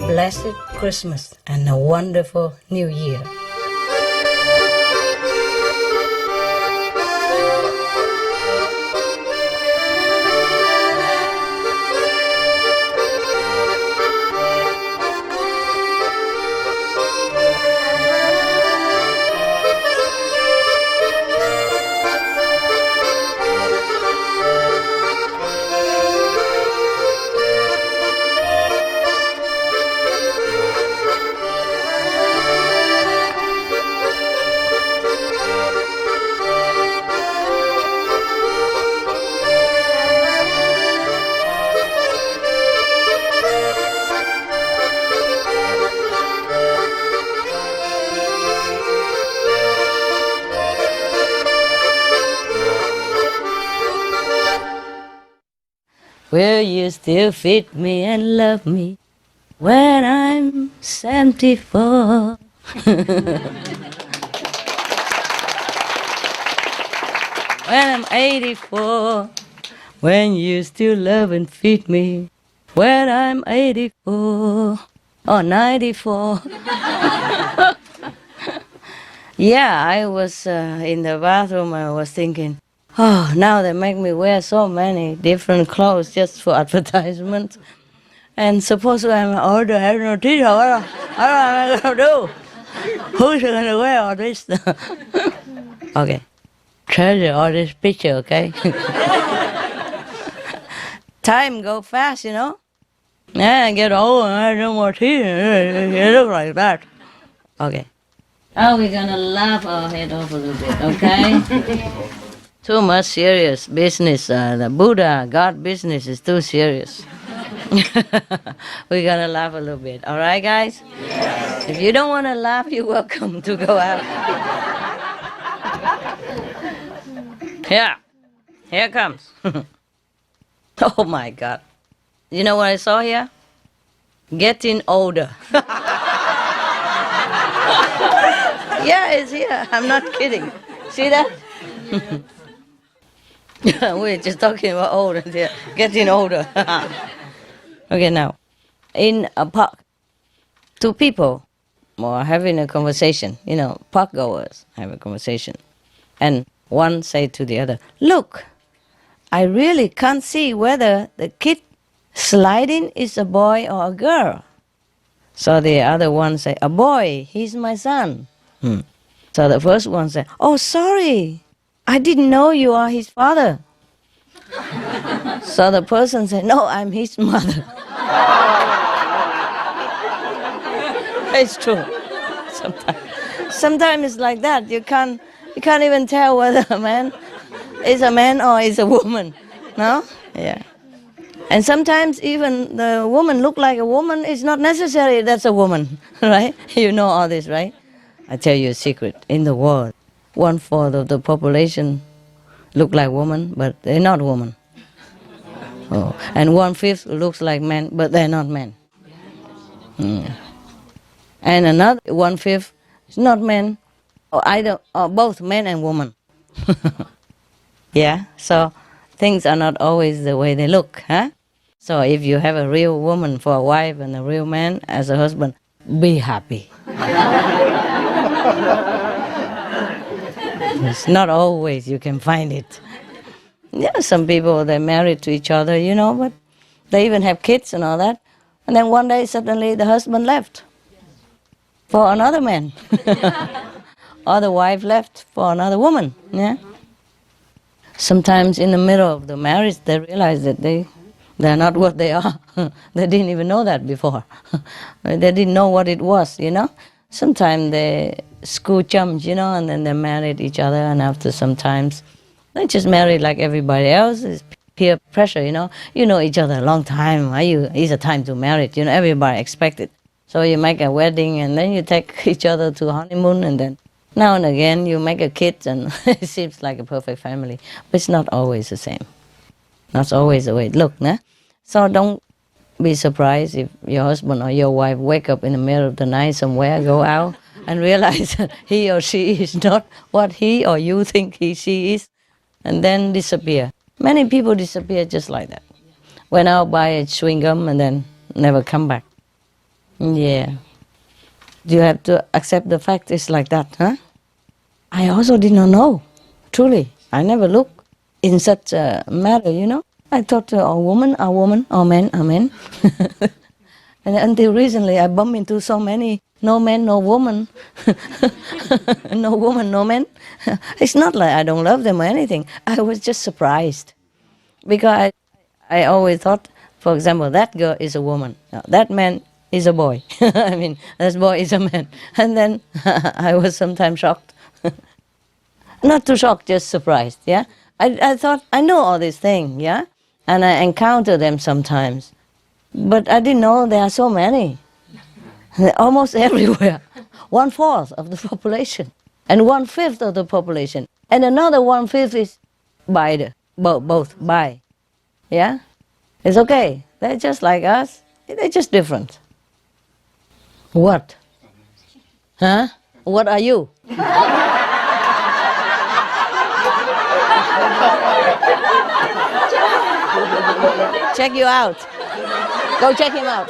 blessed Christmas and a wonderful New Year. Will you still feed me and love me when I'm 74? When I'm 84, when you still love and feed me, when I'm 84 or 94. Yeah, I was in the bathroom, I was thinking, oh, now they make me wear so many different clothes just for advertisement. And suppose I'm older, I have no teeth, what am I going to do? Who's going to wear all this? Okay, treasure all this picture, okay? Time go fast, you know? Yeah, I get old and I have no more teeth, it look like that. Okay. Now we're going to laugh our head off a little bit, okay? Too much serious business. The Buddha, God business is too serious. We're going to laugh a little bit. All right, guys? Yes. If you don't want to laugh, you're welcome to go out. Yeah. Here comes. Oh, my God. You know what I saw here? Getting older. Yeah, it's here. I'm not kidding. See that? We're just talking about old and they're getting older. Okay, now, in a park, two people are having a conversation. You know, park goers have a conversation. And one say to the other, look, I really can't see whether the kid sliding is a boy or a girl. So the other one say, a boy, he's my son. So the first one said, oh, sorry, I didn't know you are his father. So the person said, no, I'm his mother. It's true. Sometimes it's like that. You can't even tell whether a man is a man or is a woman. No? Yeah. And sometimes even the woman look like a woman. It's not necessary that's a woman, right? You know all this, right? I tell you a secret. In the world, 1/4 of the population look like women, but they're not women. Oh. And 1/5 looks like men, but they're not men. And another 1/5 is not men, or both men and women. Yeah, so things are not always the way they look, huh? So if you have a real woman for a wife and a real man as a husband, be happy. It's not always you can find it. Yeah, some people, they're married to each other, you know, but they even have kids and all that. And then one day suddenly the husband left for another man. Or the wife left for another woman, yeah? Sometimes in the middle of the marriage, they realize that they're not what they are. They didn't even know that before. They didn't know what it was, you know. Sometimes they school chums, you know, and then they married each other, and after sometimes they just married like everybody else. It's peer pressure, you know. You know each other a long time. It's a time to marry, you know, everybody expects it. So you make a wedding, and then you take each other to honeymoon, and then now and again you make a kid, and it seems like a perfect family. But it's not always the same. Not always the way it looks, nah? So don't be surprised if your husband or your wife wake up in the middle of the night somewhere, go out, and realize he or she is not what he or you think she is, and then disappear. Many people disappear just like that. Went out, buy a chewing gum, and then never come back. Yeah. You have to accept the fact it's like that, huh? I also did not know. Truly. I never looked in such a matter, you know. I thought, oh, woman, oh, man, amen. And until recently, I bumped into so many, no man, no woman. No woman, no man. It's not like I don't love them or anything. I was just surprised. Because I always thought, for example, that girl is a woman. That man is a boy. I mean, that boy is a man. And then I was sometimes shocked. Not too shocked, just surprised, yeah? I thought, I know all these things, yeah? And I encounter them sometimes. But I didn't know there are so many. Almost everywhere. 1/4 of the population. And 1/5 of the population. And another 1/5 is bi, both bi. Yeah? It's okay. They're just like us. They're just different. What? Huh? What are you? Check you out. Go check him out.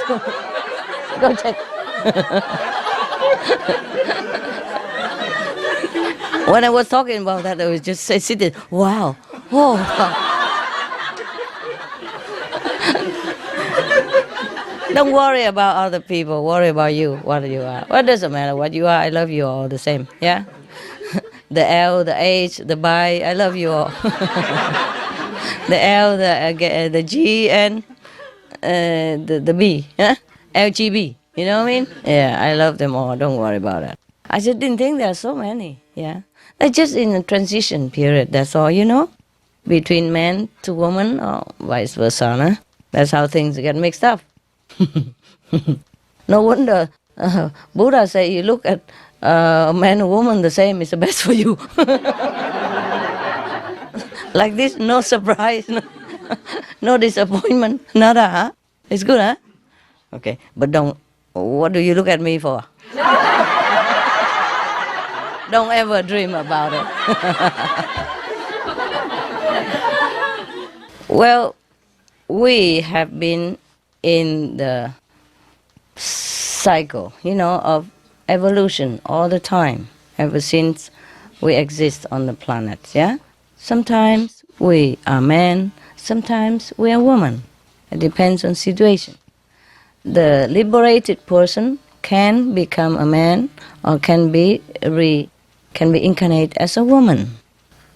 Go check. When I was talking about that, I was just sitting, wow. Oh. Don't worry about other people. Worry about you, what you are. Well, it doesn't matter what you are. I love you all the same. Yeah? The L, the H, the bi, I love you all. The L, the G, and the B. Huh? LGB. You know what I mean? Yeah, I love them all. Don't worry about that. I just didn't think there are so many. Yeah? They're just in a transition period. That's all, you know? Between man to woman or vice versa. Huh? That's how things get mixed up. No wonder Buddha say you look at a man or woman the same is the best for you. Like this, no surprise, no disappointment, nada, huh? It's good, huh? Okay, but don't, what do you look at me for? Don't ever dream about it. Well, we have been in the cycle, you know, of evolution all the time, ever since we exist on the planet, yeah? Sometimes we are men, sometimes we are woman. It depends on situation. The liberated person can become a man or can be incarnate as a woman,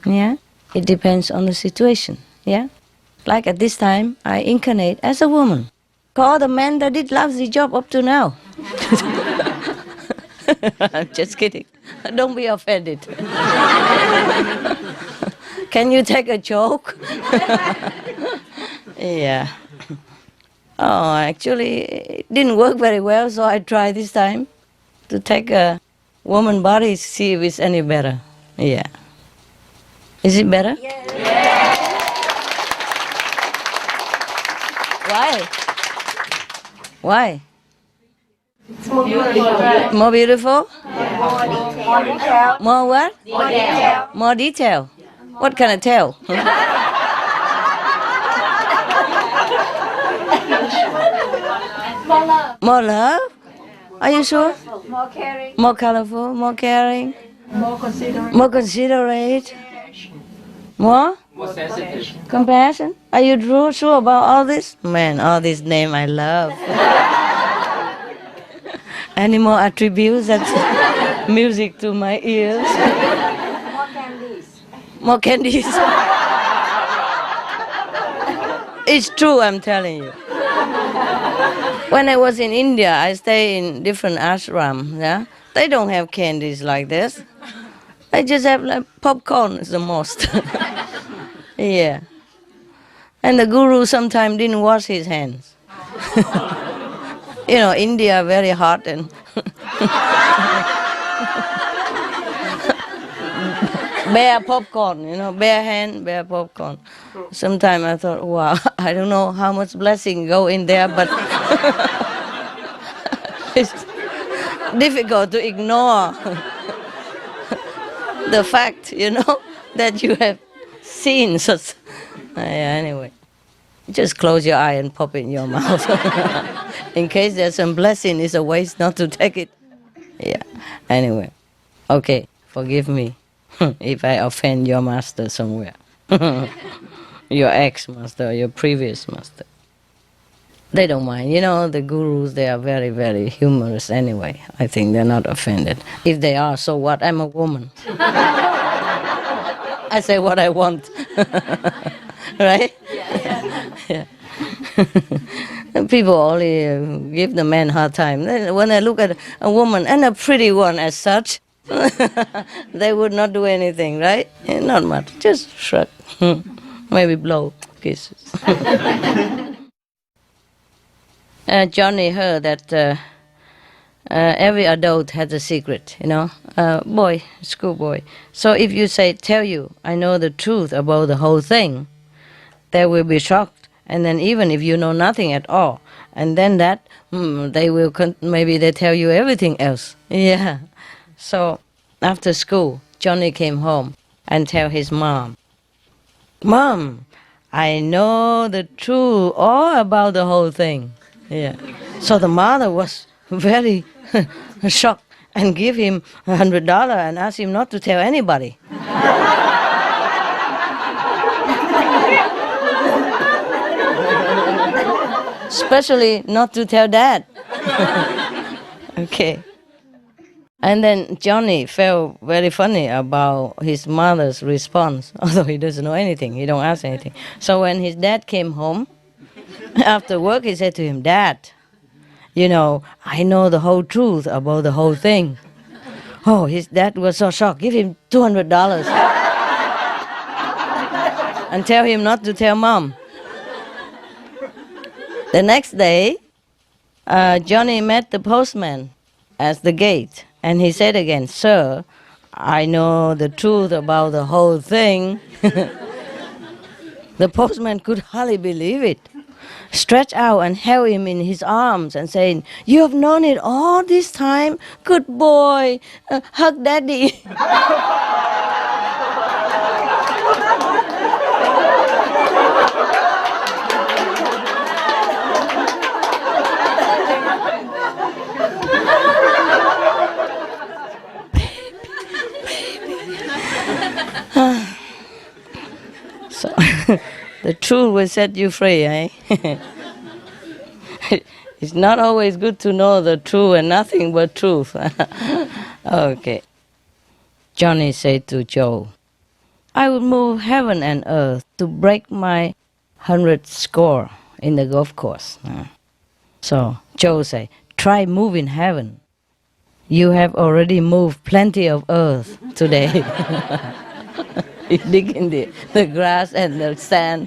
yeah? It depends on the situation, yeah? Like at this time, I incarnate as a woman. All the men that did lousy job up to now. I'm just kidding. Don't be offended. Can you take a joke? Yeah. Oh, actually, it didn't work very well, so I tried this time to take a woman body, see if it's any better. Yeah. Is it better? Yeah. Why? Why? It's more beautiful. More beautiful? More detail. More what? More detail. More detail. What kind of tail? More love. More love? Are you sure? More caring. More colorful, more caring, More considerate. more considerate, more More sensitive. compassion. Are you sure about all this? Man, all these names I love. Any more attributes? That's music to my ears. More candies. More candies. It's true, I'm telling you. When I was in India, I stay in different ashrams. Yeah, they don't have candies like this. They just have like popcorn is the most. Yeah. And the guru sometimes didn't wash his hands. You know, India very hot and bare popcorn, you know, bare hand, bare popcorn. Sometimes I thought, wow, I don't know how much blessing go in there, but it's difficult to ignore the fact, you know, that you have seen such. Anyway, just close your eye and pop it in your mouth. In case there's some blessing, it's a waste not to take it. Yeah. Anyway, okay, forgive me if I offend your master somewhere. Your ex-master, your previous master. They don't mind. You know, the gurus, they are very, very humorous anyway. I think they're not offended. If they are, so what? I'm a woman. I say what I want. Right? Yeah. People only give the man hard time. When I look at a woman, and a pretty one as such, they would not do anything, right? Not much. Just shrug. Maybe blow kisses. Johnny heard that every adult has a secret, schoolboy. So if you say, tell you, I know the truth about the whole thing, they will be shocked. And then even if you know nothing at all, and then that, they will, maybe they tell you everything else. Yeah. So after school, Johnny came home and tell his mom, Mom, I know the truth all about the whole thing. Yeah. So the mother was very shocked and give him $100 and asked him not to tell anybody. Especially not to tell Dad. Okay. And then Johnny felt very funny about his mother's response, although he doesn't know anything, he don't ask anything. So when his dad came home, after work he said to him, Dad, I know the whole truth about the whole thing. Oh, his dad was so shocked. Give him $200 and tell him not to tell Mom. The next day, Johnny met the postman at the gate. And he said again, Sir, I know the truth about the whole thing. The postman could hardly believe it. Stretched out and held him in his arms and saying, You have known it all this time? Good boy. Hug Daddy. So the truth will set you free, eh? It's not always good to know the truth and nothing but truth. Okay. Johnny said to Joe, I would move heaven and earth to break my 100th score in the golf course. So Joe said, try moving heaven. You have already moved plenty of earth today. You dig in the grass and the sand,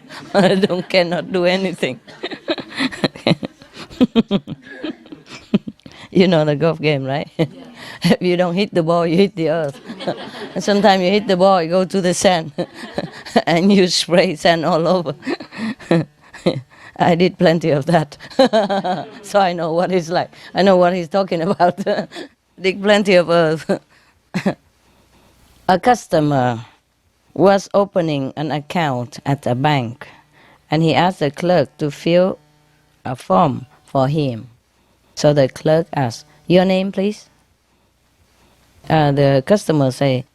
cannot do anything. You know the golf game, right? Yeah. If you don't hit the ball, you hit the earth. And sometimes you hit the ball, you go to the sand, and you spray sand all over. I did plenty of that. So I know what it's like. I know what he's talking about. Dig plenty of earth. A customer was opening an account at a bank, and he asked the clerk to fill a form for him. So the clerk asked, your name, please? The customer say,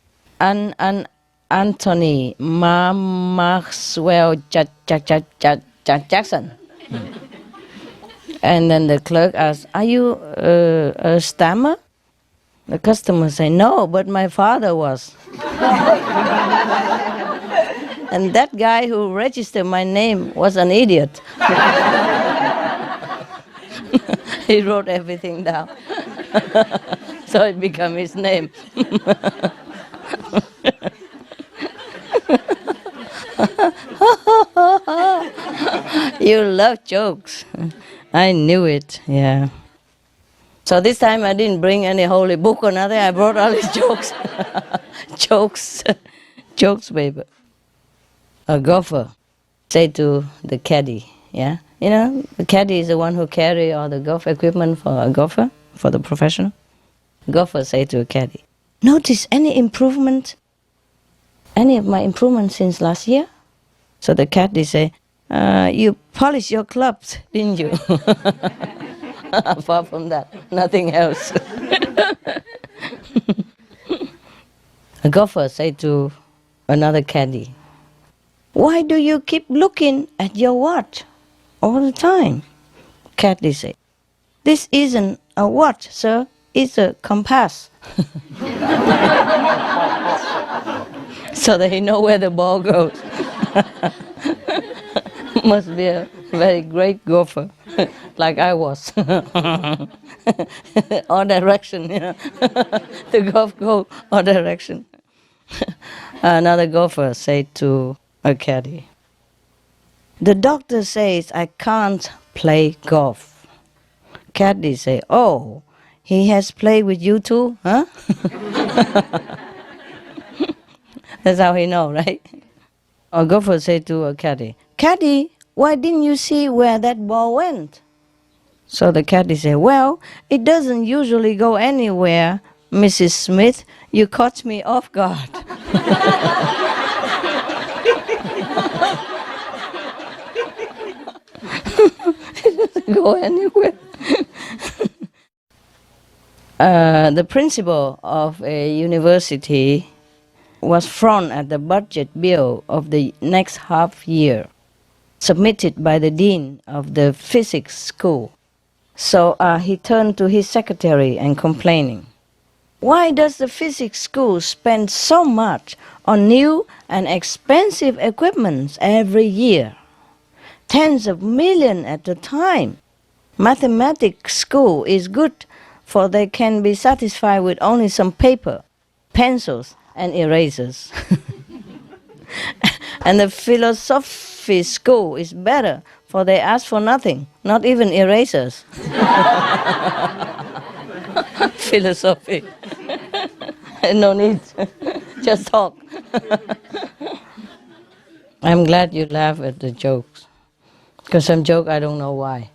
Anthony Maxwell Jackson. And then the clerk asked, are you a stammer? The customer say, no, but my father was. And that guy who registered my name was an idiot. He wrote everything down. So it became his name. You love jokes. I knew it, yeah. So this time I didn't bring any holy book or nothing. I brought all these jokes. Jokes, baby. A golfer said to the caddy, yeah? You know, the caddy is the one who carry all the golf equipment for a golfer, for the professional. Golfer said to a caddy, notice any improvement, any of my improvements since last year? So the caddy say, you polished your clubs, didn't you? Apart from that, nothing else. A golfer said to another caddy, "Why do you keep looking at your watch all the time?" Caddy said, "This isn't a watch, sir. It's a compass." So they know where the ball goes. Must be a very great golfer, like I was. All direction, The golf goes all direction. Another golfer said to a caddy, "The doctor says I can't play golf." Caddy say, "Oh, he has played with you too, huh?" That's how he know, right? A golfer said to a caddy, "Caddy, why didn't you see where that ball went?" So the caddy said, "Well, it doesn't usually go anywhere, Mrs. Smith. You caught me off guard." It doesn't go anywhere. The principal of a university was front at the budget bill of the next half year, submitted by the dean of the physics school. So he turned to his secretary and complaining, "Why does the physics school spend so much on new and expensive equipment every year? Tens of millions at a time. Mathematics school is good, for they can be satisfied with only some paper, pencils, and erasers. And the philosophy school is better, for they ask for nothing, not even erasers." Philosophy. No need. Just talk. I'm glad you laugh at the jokes. Because some joke, I don't know why.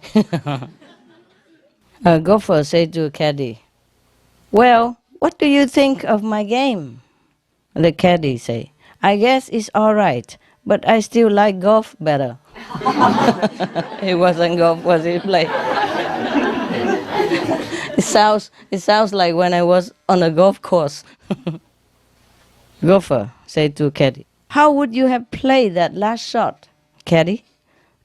A golfer said to a caddy, "Well, what do you think of my game?" The caddy say, "I guess it's all right, but I still like golf better." It wasn't golf, was it play? It sounds like when I was on a golf course. Golfer said to caddy, "How would you have played that last shot, caddy?"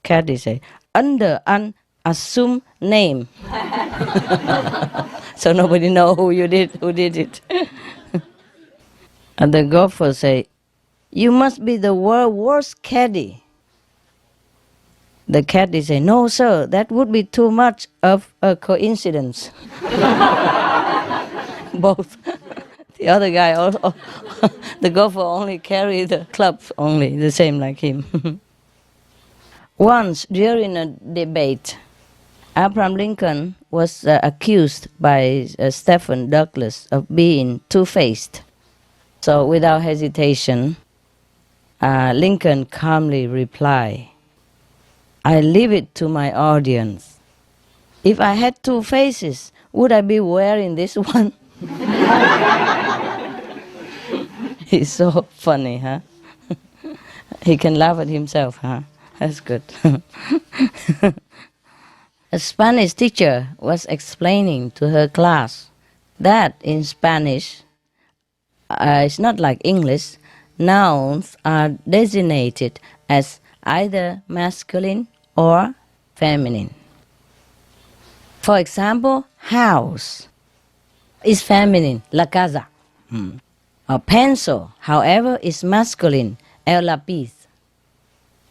Caddy say, "Under an assumed name." So nobody know who did it. And the golfer say, "You must be the world's worst caddy." The caddy say, "No, sir, that would be too much of a coincidence." Both. The other guy also, the golfer only carry the club, only the same like him. Once during a debate, Abraham Lincoln was accused by Stephen Douglas of being two-faced. So without hesitation, Lincoln calmly replied, "I leave it to my audience. If I had two faces, would I be wearing this one?" He's so funny, huh? He can laugh at himself, huh? That's good. A Spanish teacher was explaining to her class that in Spanish, it's not like English, nouns are designated as either masculine or feminine. For example, house is feminine, la casa. A pencil, however, is masculine, el lápiz.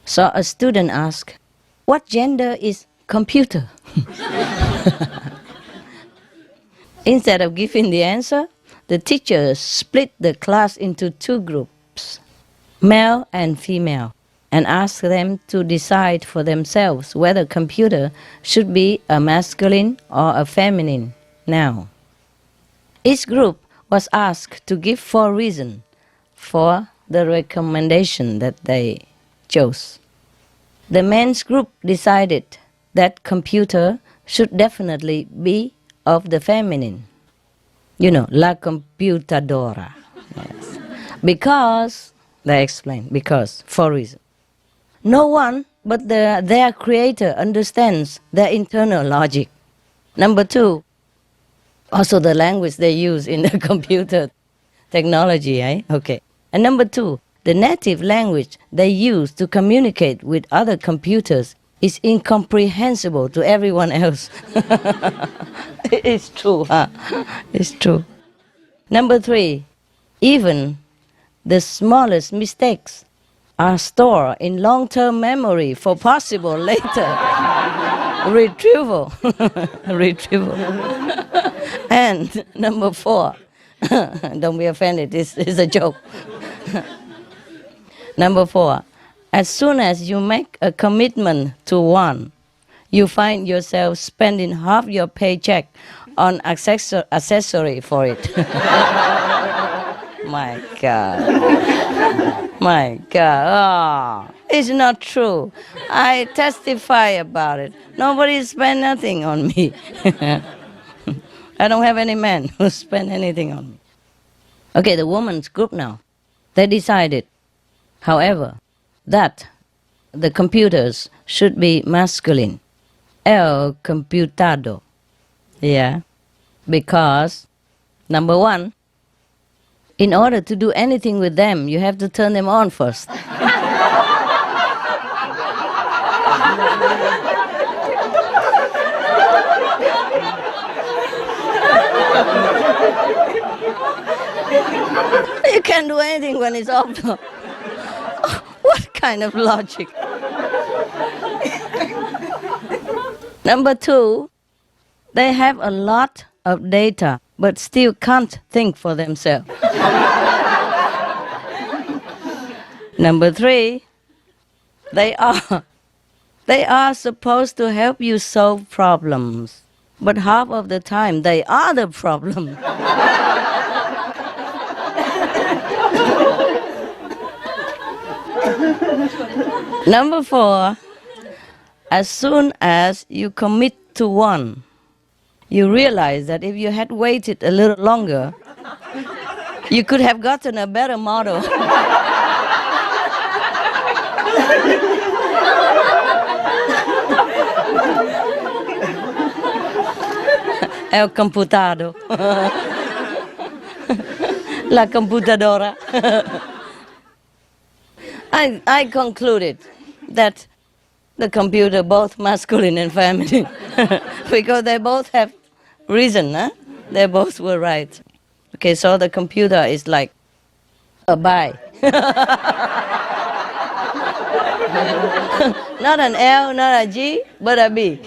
So a student asked, "What gender is computer?" Instead of giving the answer, the teacher split the class into two groups, male and female, and asked them to decide for themselves whether computer should be a masculine or a feminine noun. Each group was asked to give 4 reasons for the recommendation that they chose. The men's group decided that computer should definitely be of the feminine. You know, la computadora. Yes. Because, they explained, because, 4 reasons. No one but their creator understands their internal logic. Number two, also the language they use in the computer technology, eh? Okay. And number two, the native language they use to communicate with other computers is incomprehensible to everyone else. It's true, huh? It's true. Number three, even the smallest mistakes are stored in long-term memory for possible later retrieval. Retrieval. And number four, don't be offended, it's a joke. Number four, as soon as you make a commitment to one, you find yourself spending half your paycheck on accessory for it. My God. My God. Oh, it's not true. I testify about it. Nobody spent nothing on me. I don't have any man who spent anything on me. Okay, the women's group now. They decided, however, that the computers should be masculine. El computado. Yeah. Because, number one, in order to do anything with them, you have to turn them on first. You can't do anything when it's off. What kind of logic? Number two, they have a lot of data, but still can't think for themselves. Number three, they are supposed to help you solve problems, but half of the time they are the problem. Number four, as soon as you commit to one, you realize that if you had waited a little longer, you could have gotten a better model. El computado. La computadora. I concluded that the computer, both masculine and feminine, because they both have reason, huh? They both were right. Okay, so the computer is like a bi. Not an L, not a G, but a B.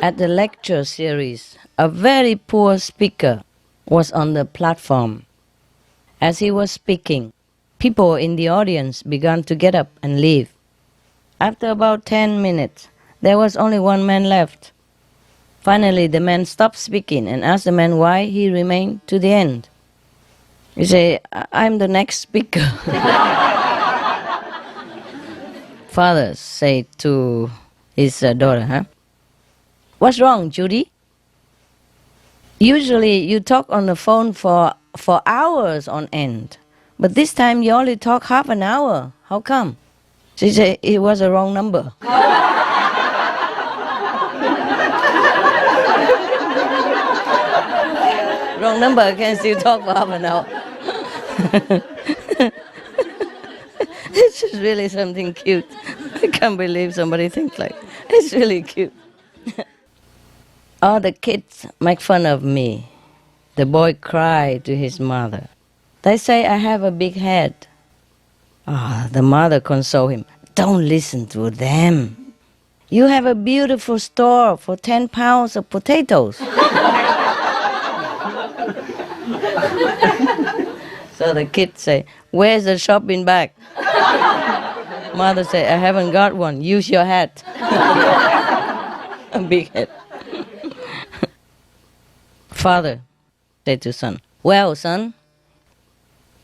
At the lecture series, a very poor speaker was on the platform. As he was speaking, people in the audience began to get up and leave. After about 10 minutes, there was only one man left. Finally, the man stopped speaking and asked the man why he remained to the end. He said, I'm the next speaker. Father said to his daughter, huh? What's wrong, Judy? Usually you talk on the phone for hours on end, but this time you only talk half an hour. How come? She said, it was a wrong number. Wrong number, I can still talk for half an hour. It's just really something cute. I can't believe somebody thinks like, it's really cute. All the kids make fun of me. The boy cried to his mother. They say I have a big head. The mother consoled him. Don't listen to them. You have a beautiful store for 10 pounds of potatoes. So the kids say, where's the shopping bag? Mother say, I haven't got one. Use your hat. A big head. Father said to son, well, son,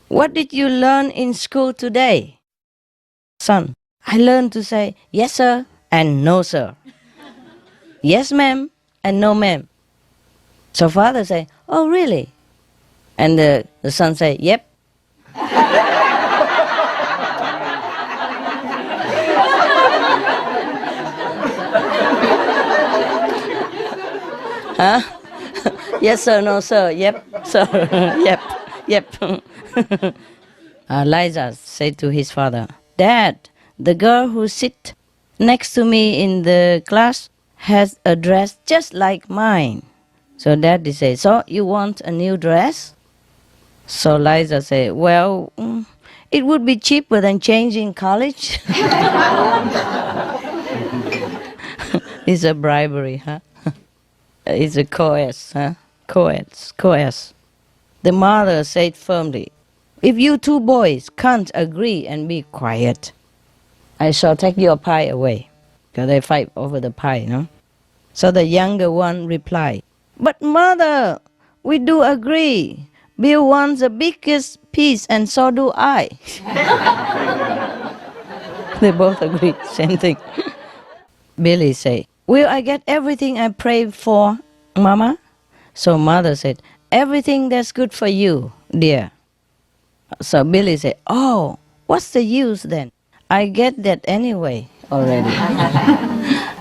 what did you learn in school today? Son, I learned to say yes, sir, and no, sir. Yes, ma'am, and no, ma'am. So father say, oh, really? And the son say, yep. Huh? Yes, sir, no, sir. Yep, sir. Yep. Liza said to his father, Dad, the girl who sits next to me in the class has a dress just like mine. So Daddy said, so you want a new dress? So Liza said, well, it would be cheaper than changing college. It's a bribery, huh? It's a coerce, huh? Coerce. The mother said firmly, if you two boys can't agree and be quiet, I shall take your pie away. Because they fight over the pie, no? So the younger one replied, but mother, we do agree. Bill wants the biggest piece and so do I. They both agreed, same thing. Billy said, will I get everything I prayed for, Mama? So mother said, everything that's good for you, dear. So Billy said, oh, what's the use then? I get that anyway already.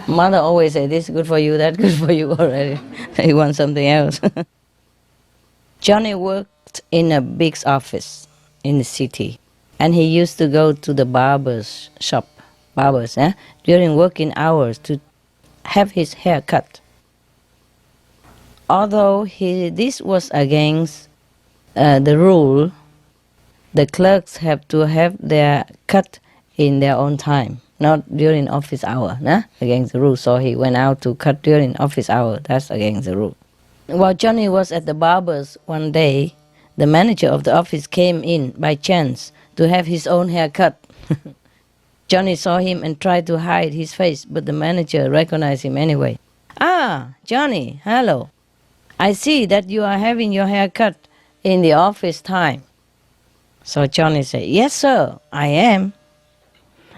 Mother always say, this is good for you, that's good for you already. You want something else. Johnny worked in a big office in the city. And he used to go to the barber's shop, during working hours to have his hair cut. Although this was against the rule, the clerks have to have their cut in their own time, not during office hour, against the rule. So he went out to cut during office hour. That's against the rule. While Johnny was at the barber's one day, the manager of the office came in by chance to have his own hair cut. Johnny saw him and tried to hide his face, but the manager recognized him anyway. Ah, Johnny, hello. I see that you are having your hair cut in the office time. So Johnny said, yes, sir, I am.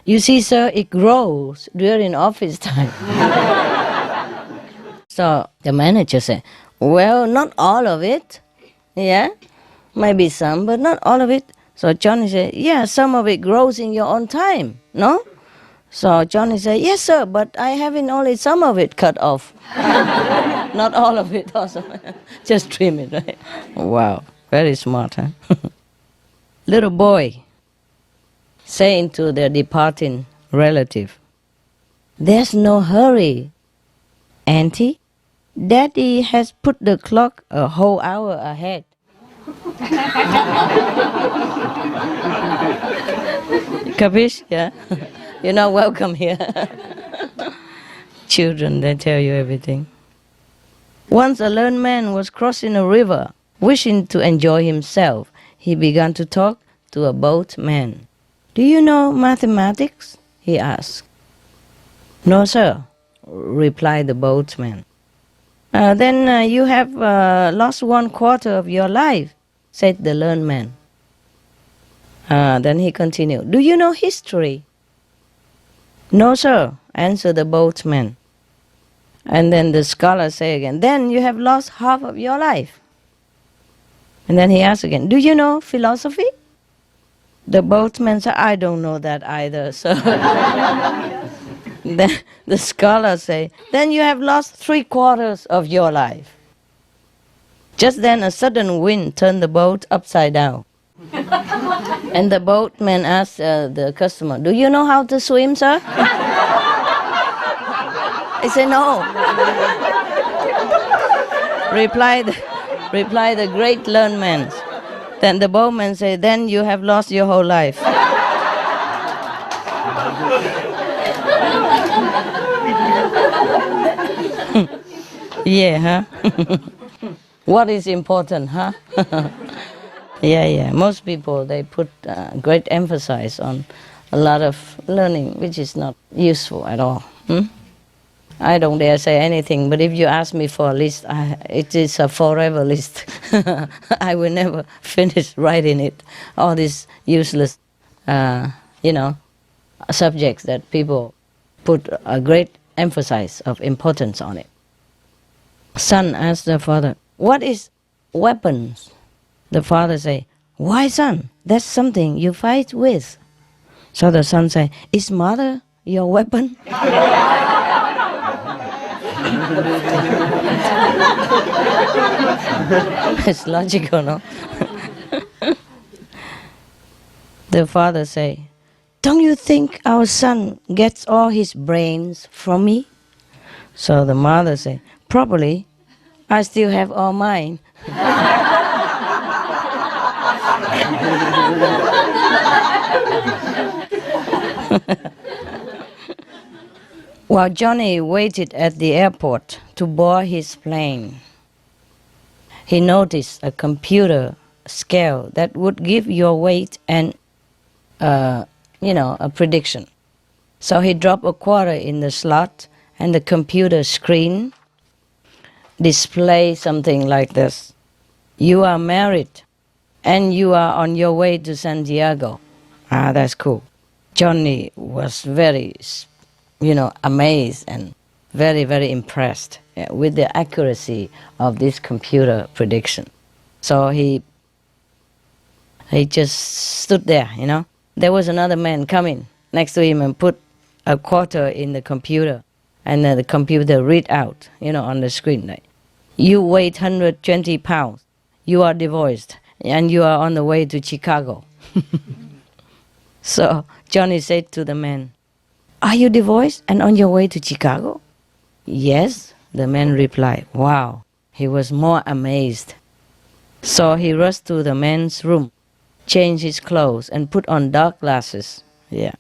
You see, sir, it grows during office time. So the manager said, well, not all of it. Yeah, maybe some, but not all of it. So Johnny said, yeah, some of it grows in your own time, no? So Johnny said, yes, sir, but I haven't only some of it cut off. Not all of it also. Just trim it, right? Wow, very smart, huh? Little boy saying to their departing relative, there's no hurry, Auntie. Daddy has put the clock a whole hour ahead. Capish? Yeah? You're not welcome here. Children, they tell you everything. Once a learned man was crossing a river. Wishing to enjoy himself, he began to talk to a boatman. Do you know mathematics? He asked. No, sir, replied the boatman. Then you have lost 1/4 of your life, said the learned man. Then he continued, do you know history? No, sir, answered the boatman. And then the scholar said again, then you have lost half of your life. And then he asked again, do you know philosophy? The boatman said, I don't know that either, sir. Then the scholar said, then you have lost 3/4 of your life. Just then a sudden wind turned the boat upside down. And the boatman asked the customer, do you know how to swim, sir? He said, no. Replied the great learned man. Then the boatman said, then you have lost your whole life. Yeah, huh? What is important, huh? Yeah. Most people, they put great emphasis on a lot of learning, which is not useful at all. I don't dare say anything, but if you ask me for a list, it is a forever list. I will never finish writing it. All these useless, subjects that people put a great emphasis of importance on it. Son asked the father, what is weapons? The father said, why, son? That's something you fight with. So the son said, is mother your weapon? It's logical, no? The father say, "Don't you think our son gets all his brains from me?" So the mother say, "Probably. I still have all mine." While Johnny waited at the airport to board his plane, he noticed a computer scale that would give your weight and, a prediction. So he dropped a quarter in the slot, and the computer screen displayed something like this: "You are married, and you are on your way to San Diego." Ah, that's cool. Johnny was very, amazed and very, very impressed with the accuracy of this computer prediction. So he just stood there, There was another man coming next to him and put a quarter in the computer. And then the computer read out, on the screen, like, "You weigh 120 pounds. You are divorced, and you are on the way to Chicago." So Johnny said to the man, "Are you divorced and on your way to Chicago?" "Yes," the man replied. Wow, he was more amazed. So he rushed to the man's room, changed his clothes, and put on dark glasses. Yeah.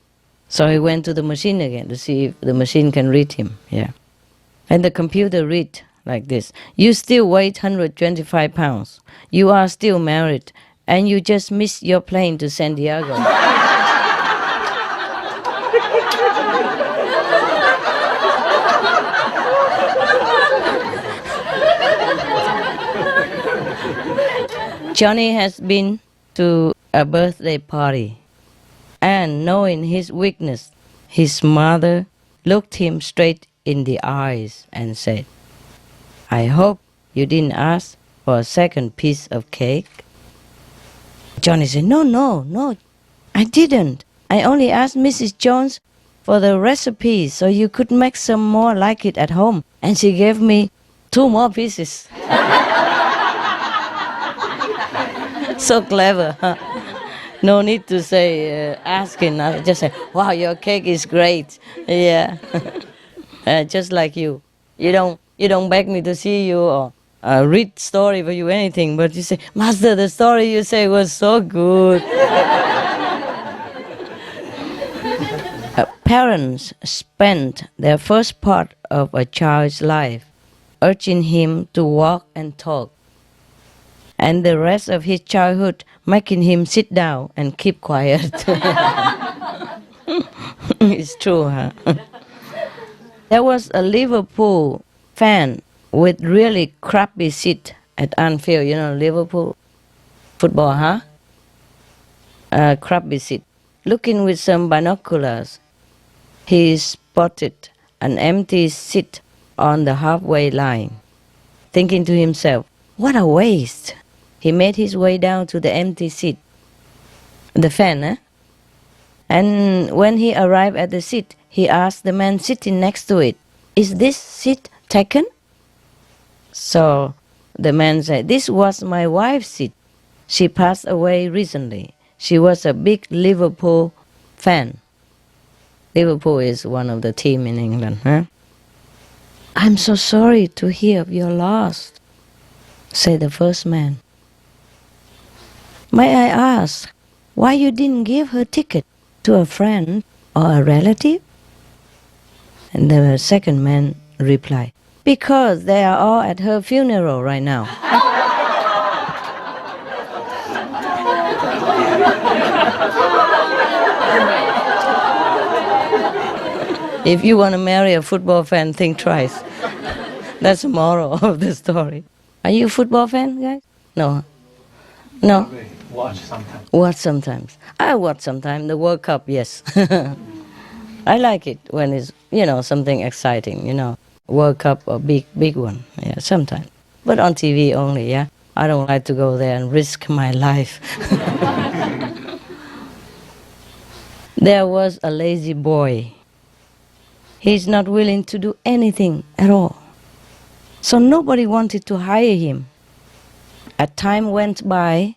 So he went to the machine again to see if the machine can read him. Yeah. And the computer read like this: "You still weigh 125 pounds. You are still married, and you just missed your plane to San Diego." Johnny has been to a birthday party, and knowing his weakness, his mother looked him straight in the eyes and said, "I hope you didn't ask for a second piece of cake." Johnny said, No, I didn't. I only asked Mrs. Jones for the recipe so you could make some more like it at home, and she gave me 2 more pieces." So clever, huh? No need to say asking. Just say, "Wow, your cake is great." Yeah, just like you. You don't beg me to see you or read story for you anything, but you say, "Master, the story you say was so good." Parents spend their first part of a child's life urging him to walk and talk, and the rest of his childhood making him sit down and keep quiet. It's true, huh? There was a Liverpool fan with really crappy seat at Anfield. Liverpool football, huh? Crappy seat. Looking with some binoculars, he spotted an empty seat on the halfway line. Thinking to himself, "What a waste." He made his way down to the empty seat, the fan, eh? And when he arrived at the seat, he asked the man sitting next to it, "Is this seat taken?" So the man said, "This was my wife's seat. She passed away recently. She was a big Liverpool fan." Liverpool is one of the team in England, huh? "I'm so sorry to hear of your loss," said the first man. "May I ask why you didn't give her ticket to a friend or a relative?" And the second man replied, "Because they are all at her funeral right now." If you want to marry a football fan, think twice. That's the moral of the story. Are you a football fan, guys? No. No? Watch sometimes. Watch sometimes. I watch sometimes. The World Cup, yes. I like it when it's, something exciting, World Cup or big one. Yeah, sometimes. But on TV only, yeah. I don't like to go there and risk my life. There was a lazy boy. He's not willing to do anything at all. So nobody wanted to hire him. As time went by,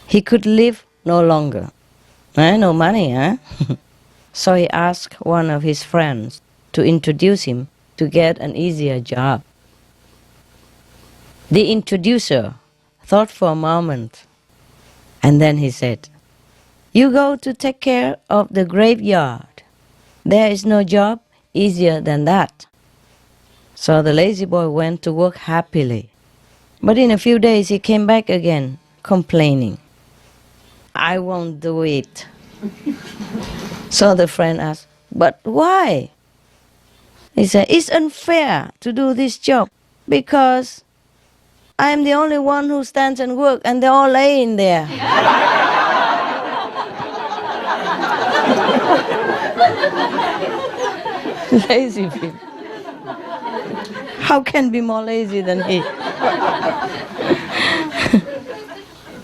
he could live no longer. No money, huh? So he asked one of his friends to introduce him to get an easier job. The introducer thought for a moment, and then he said, "You go to take care of the graveyard. There is no job easier than that." So the lazy boy went to work happily. But in a few days he came back again, complaining, "I won't do it." So the friend asked, "But why?" He said, "It's unfair to do this job because I am the only one who stands and works and they're all laying there." Lazy people. How can be more lazy than he?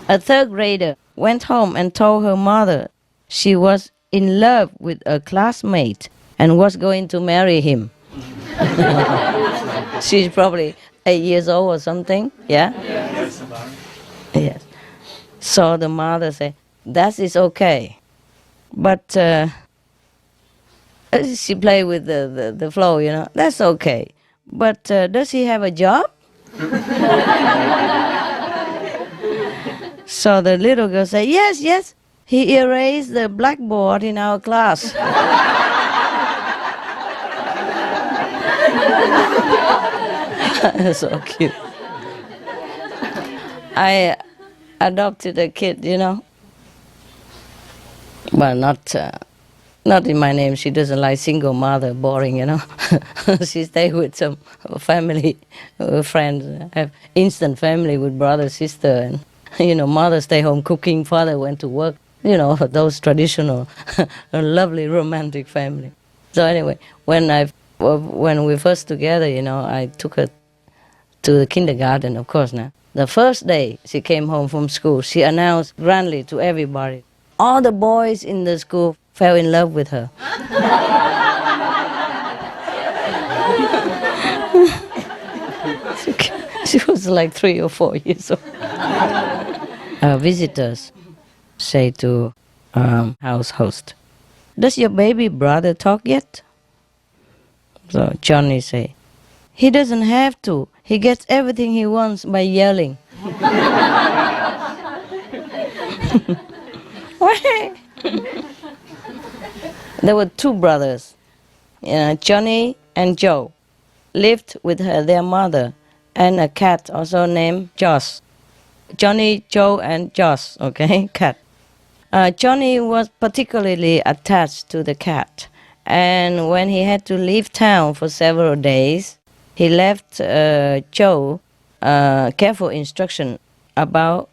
A third grader went home and told her mother she was in love with a classmate and was going to marry him. She's probably 8 years old or something, yeah? Yes. So the mother said, "That is okay." But she played with the flow, That's okay. But does he have a job? So the little girl said, "Yes, yes. He erased the blackboard in our class." So cute. I adopted a kid, but not in my name. She doesn't like single mother, boring, She stay with some family, friends, have instant family with brother, sister, and mother stay home cooking, father went to work. Those traditional, lovely romantic family. So anyway, when we first together, I took her to the kindergarten, of course. Now, the first day she came home from school, she announced grandly to everybody, all the boys in the school fell in love with her. She was like 3 or 4 years old. Visitors say to house host, "Does your baby brother talk yet?" So Johnny say, "He doesn't have to. He gets everything he wants by yelling." There were 2 brothers, Johnny and Joe, lived with their mother and a cat also named Josh. Johnny, Joe, and Josh, okay, cat. Johnny was particularly attached to the cat, and when he had to leave town for several days, he left Joe careful instruction about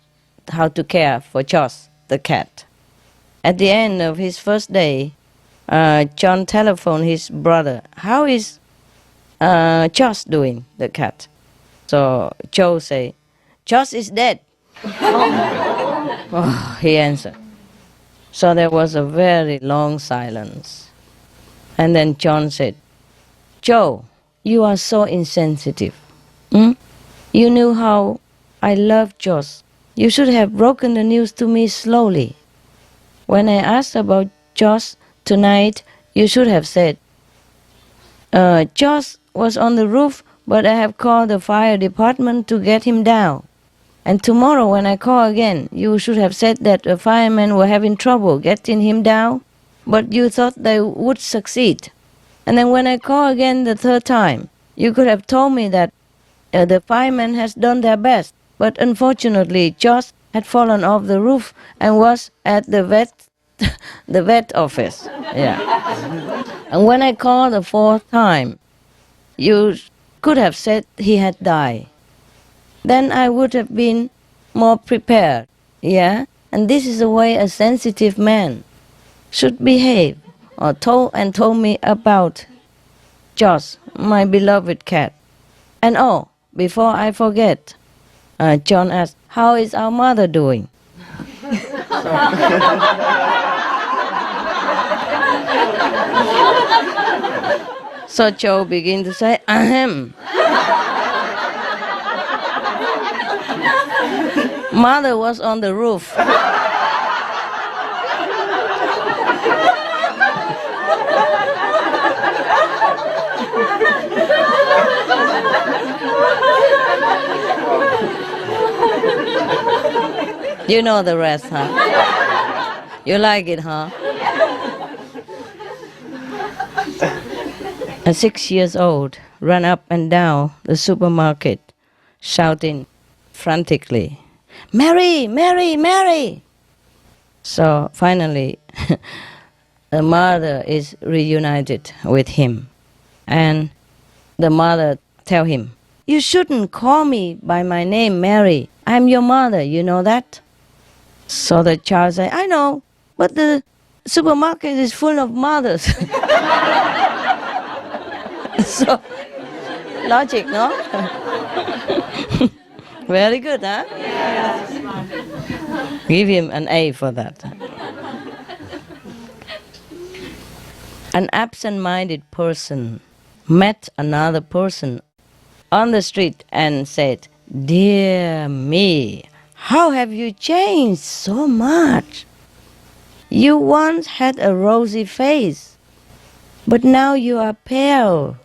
how to care for Josh, the cat. At the end of his first day, John telephoned his brother, "How is Josh doing, the cat?" So Joe say, "Josh is dead." Oh, he answered. So there was a very long silence. And then John said, "Joe, you are so insensitive. You knew how I loved Josh. You should have broken the news to me slowly. When I asked about Josh tonight, you should have said, Josh was on the roof, but I have called the fire department to get him down. And tomorrow when I call again, you should have said that the firemen were having trouble getting him down, but you thought they would succeed. And then when I call again the third time, you could have told me that the firemen has done their best, but unfortunately Josh had fallen off the roof and was at the vet office." Yeah. And when I called the 4th time, you could have said he had died. Then I would have been more prepared. Yeah. And this is the way a sensitive man should behave. Or told me about Josh, my beloved cat. And before I forget, John asked, "How is our mother doing?" So Joe began to say, "Ahem." Mother was on the roof. You know the rest, huh? You like it, huh? A 6 years old ran up and down the supermarket, shouting frantically, "Mary, Mary, Mary!" So finally, the mother is reunited with him. And the mother tell him, "You shouldn't call me by my name, Mary. I'm your mother, you know that?" So the child said, "I know, but the supermarket is full of mothers." So, logic, no? Very good, huh? Give him an A for that. An absent-minded person met another person on the street and said, "Dear me, how have you changed so much? You once had a rosy face, but now you are pale.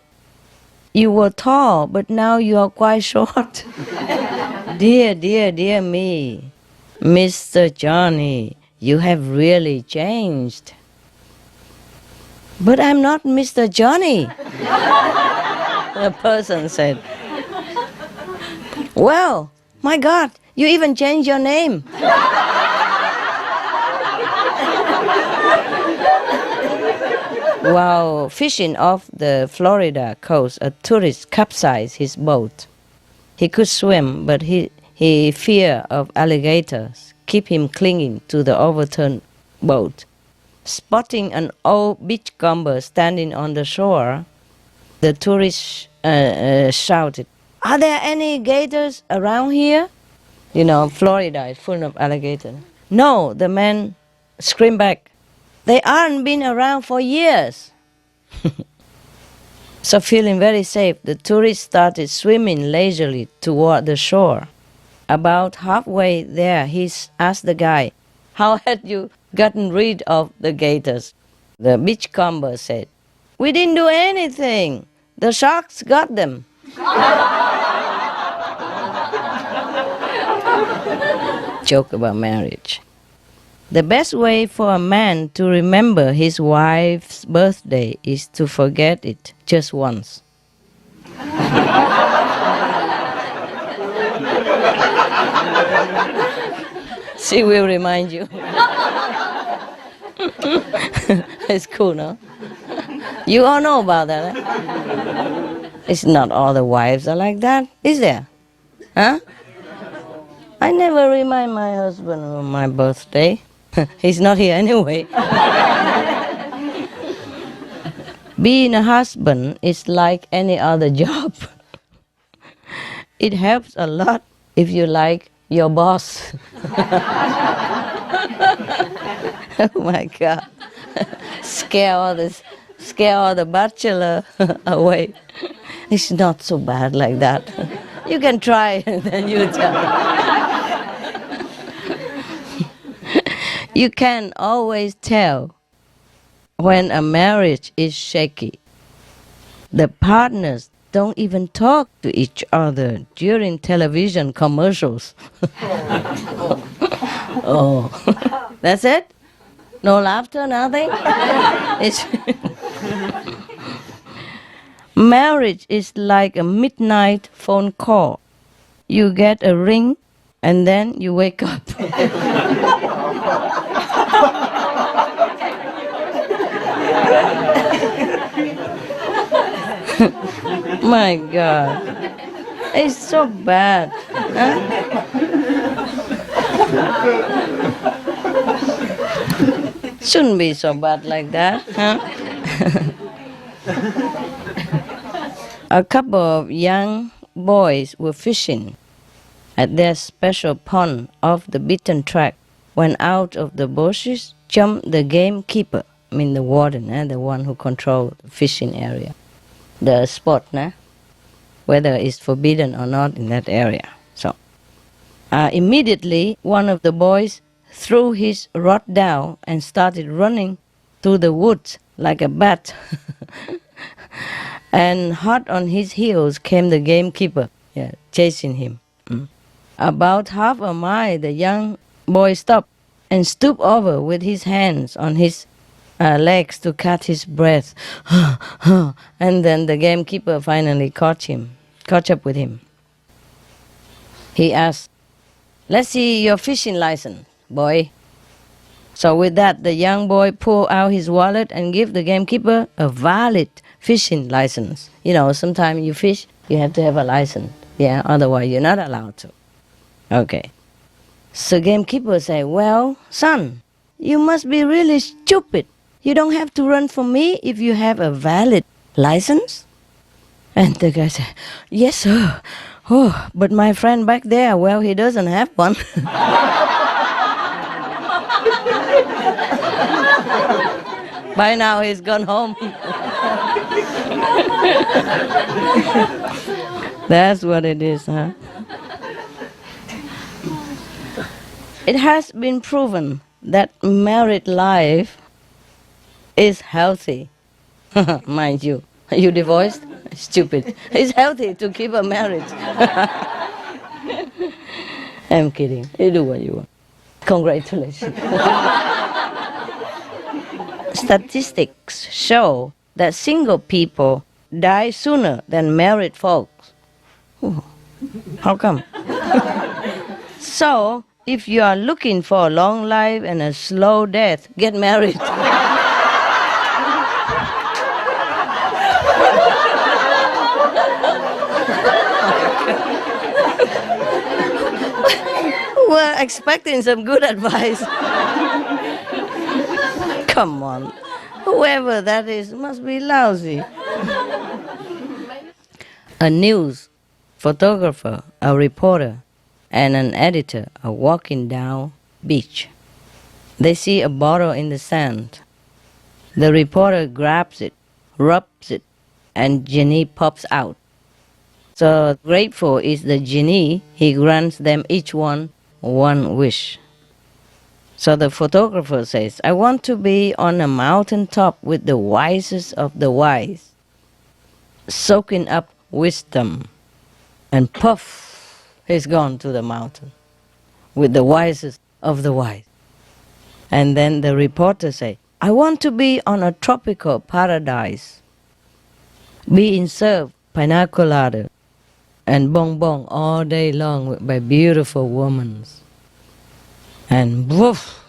You were tall, but now you are quite short. Dear, dear, dear me, Mr. Johnny, you have really changed." "But I'm not Mr. Johnny," the person said. "Well, my God, you even changed your name." While fishing off the Florida coast, a tourist capsized his boat. He could swim, but he fear of alligators keep him clinging to the overturned boat. Spotting an old beachcomber standing on the shore, the tourist shouted, "Are there any gators around here?" You know, Florida is full of alligators. "No," the man screamed back. "They aren't been around for years." So feeling very safe, the tourist started swimming leisurely toward the shore. About halfway there, he asked the guy, "How had you gotten rid of the gators?" The beachcomber said, "We didn't do anything. The sharks got them." Joke about marriage. The best way for a man to remember his wife's birthday is to forget it just once. She will remind you. It's cool, no? You all know about that, eh? It's not all the wives are like that, is there? Huh? I never remind my husband of my birthday. He's not here anyway. Being a husband is like any other job. It helps a lot if you like your boss. Oh my God. Scare all the bachelor away. It's not so bad like that. You can try and then you tell. You can always tell when a marriage is shaky. The partners don't even talk to each other during television commercials. Oh, that's it? No laughter, nothing? Marriage is like a midnight phone call. You get a ring and then you wake up. My God, it's so bad. Huh? Shouldn't be so bad like that, huh? A couple of young boys were fishing at their special pond off the beaten track when out of the bushes jumped the gamekeeper, I mean the warden, the one who controlled the fishing area. The spot, whether it's forbidden or not in that area. So Immediately, one of the boys threw his rod down and started running through the woods like a bat. And hot on his heels came the gamekeeper, chasing him. About half a mile, the young boy stopped and stooped over with his hands on his legs to catch his breath. And then the gamekeeper finally caught up with him. He asked, "Let's see your fishing license, boy." So with that, the young boy pulled out his wallet and gave the gamekeeper a valid fishing license. You know, sometimes you fish, you have to have a license. Yeah, otherwise you're not allowed to. Okay. So gamekeeper said, "Well, son, you must be really stupid. You don't have to run from me if you have a valid license." And the guy said, "Yes, sir. Oh, but my friend back there, well, he doesn't have one." By now he's gone home. That's what it is, huh? It has been proven that married life is healthy. Mind you. Are you divorced? Stupid. It's healthy to keep a marriage. I'm kidding. You do what you want. Congratulations. Statistics show that single people die sooner than married folks. Ooh. How come? So, if you are looking for a long life and a slow death, get married. We're expecting some good advice. Come on. Whoever that is must be lousy. A news photographer, a reporter, and an editor are walking down beach. They see a bottle in the sand. The reporter grabs it, rubs it, and genie pops out. So grateful is the genie, he grants them each one wish. So the photographer says, "I want to be on a mountaintop with the wisest of the wise, soaking up wisdom." And puff, he's gone to the mountain with the wisest of the wise. And then the reporter says, "I want to be on a tropical paradise, being served pina colada and bonbon all day long by beautiful women." And woof,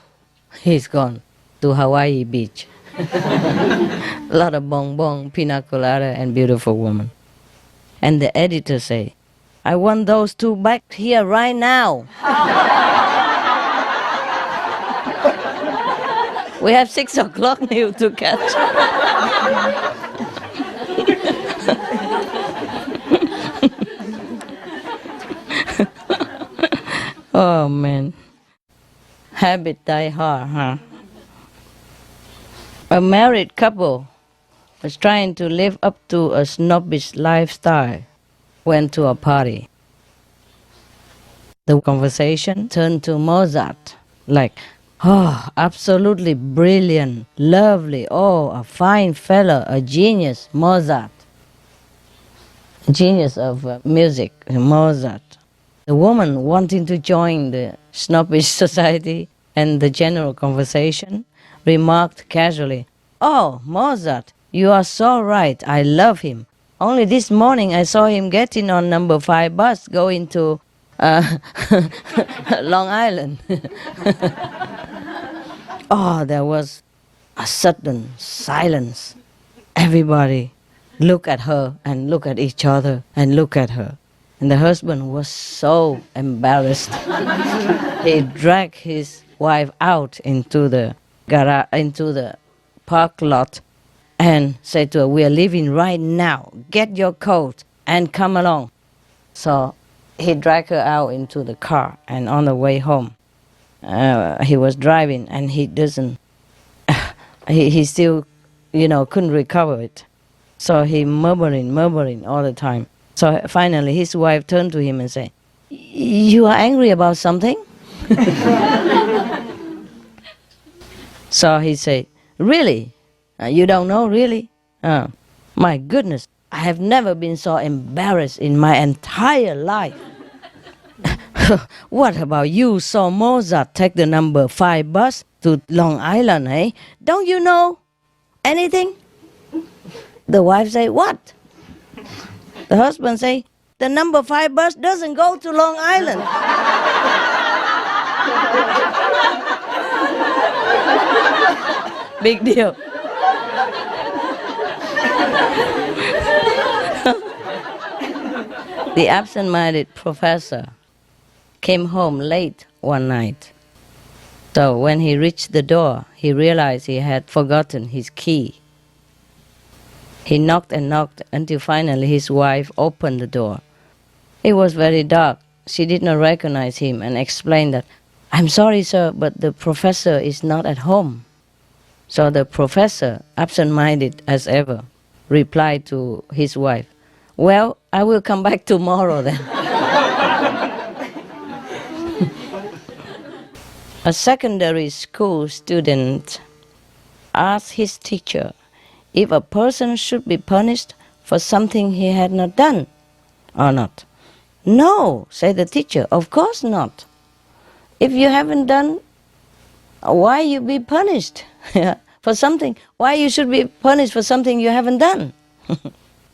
he's gone to Hawaii beach. A lot of bonbon, pina colada, and beautiful women. And the editor say, "I want those two back here right now." We have 6 o'clock new to catch. Oh man. Habit die hard, huh? A married couple was trying to live up to a snobbish lifestyle, went to a party. The conversation turned to Mozart, like, "Oh, absolutely brilliant, lovely, oh, a fine fellow, a genius, Mozart." Genius of music, Mozart. The woman, wanting to join the snobbish society and the general conversation, remarked casually, "Oh, Mozart, you are so right, I love him. Only this morning I saw him getting on number 5 bus going to Long Island." Oh, there was a sudden silence. Everybody looked at her and looked at each other and looked at her. And the husband was so embarrassed. He dragged his wife out into the park lot and said to her, "We are leaving right now. Get your coat and come along." So he dragged her out into the car, and on the way home, he was driving, and he still, couldn't recover it. So he murmuring all the time. So finally his wife turned to him and said, You are angry about something? So he said, really? You don't know, really? My goodness, I have never been so embarrassed in my entire life. What about you saw Mozart take the number 5 bus to Long Island, eh? Don't you know anything? The wife say, what? The husband say, the number 5 bus doesn't go to Long Island. Big deal. The absent-minded professor came home late one night. So when he reached the door, he realized he had forgotten his key. He knocked and knocked until finally his wife opened the door. It was very dark. She did not recognize him and explained that, I'm sorry, sir, but the professor is not at home. So the professor, absent-minded as ever, replied to his wife, well, I will come back tomorrow then. A secondary school student asked his teacher if a person should be punished for something he had not done or not. No, said the teacher, of course not. If you haven't done, why you be punished for something? Why you should be punished for something you haven't done?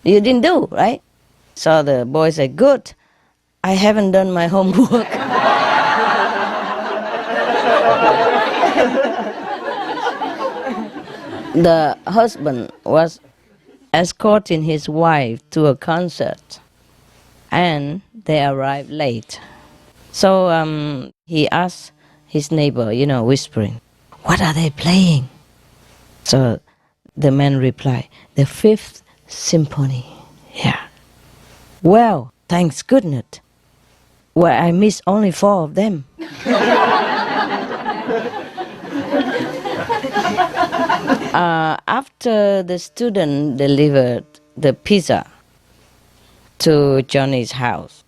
You didn't do, right? So the boy said, good, I haven't done my homework. The husband was escorting his wife to a concert, and they arrived late. So he asked his neighbor, whispering, what are they playing? So the man replied, the Fifth Symphony. Yeah. Well, thanks goodness. Well, I missed only 4 of them. After the student delivered the pizza to Johnny's house,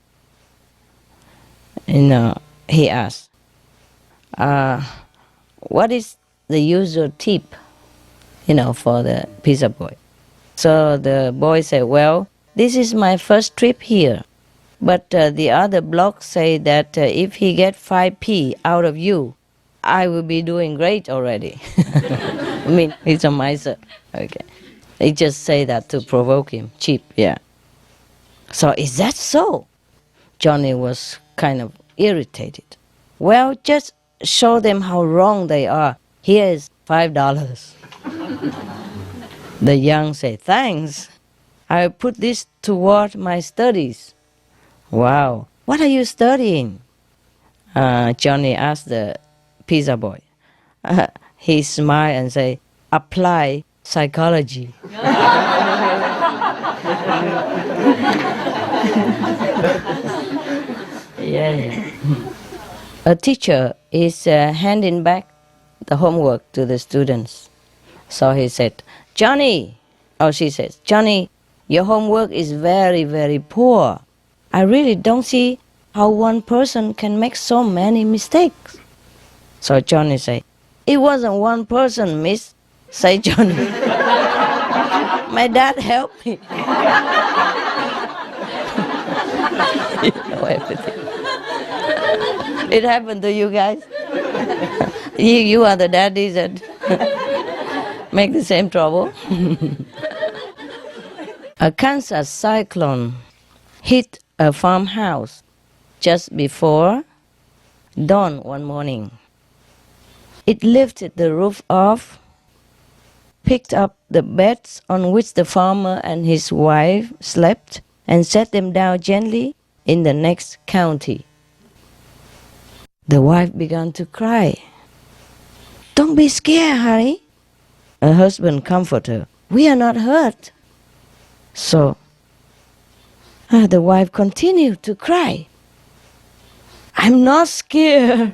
he asked, what is the usual tip, for the pizza boy? So the boy said, well, this is my first trip here, but the other block say that if he get 5p out of you, I will be doing great already. I mean, he's a miser. Okay. He just say that to provoke him. Cheap, yeah. So is that so? Johnny was kind of irritated. Well, just show them how wrong they are. Here is $5. The young say, thanks. I'll put this toward my studies. Wow. What are you studying? Johnny asked the pizza boy. He smiled and said, apply psychology. Yeah. A teacher is handing back the homework to the students. So he said, she says, Johnny, your homework is very, very poor. I really don't see how one person can make so many mistakes. So Johnny said, it wasn't one person, miss, say Johnny. My dad helped me. You know everything. It happened to you guys. You are the daddies that make the same trouble. A Kansas cyclone hit a farmhouse just before dawn one morning. It lifted the roof off, picked up the beds on which the farmer and his wife slept, and set them down gently in the next county. The wife began to cry. Don't be scared, honey. Her husband comforted her. We are not hurt. So the wife continued to cry. I'm not scared.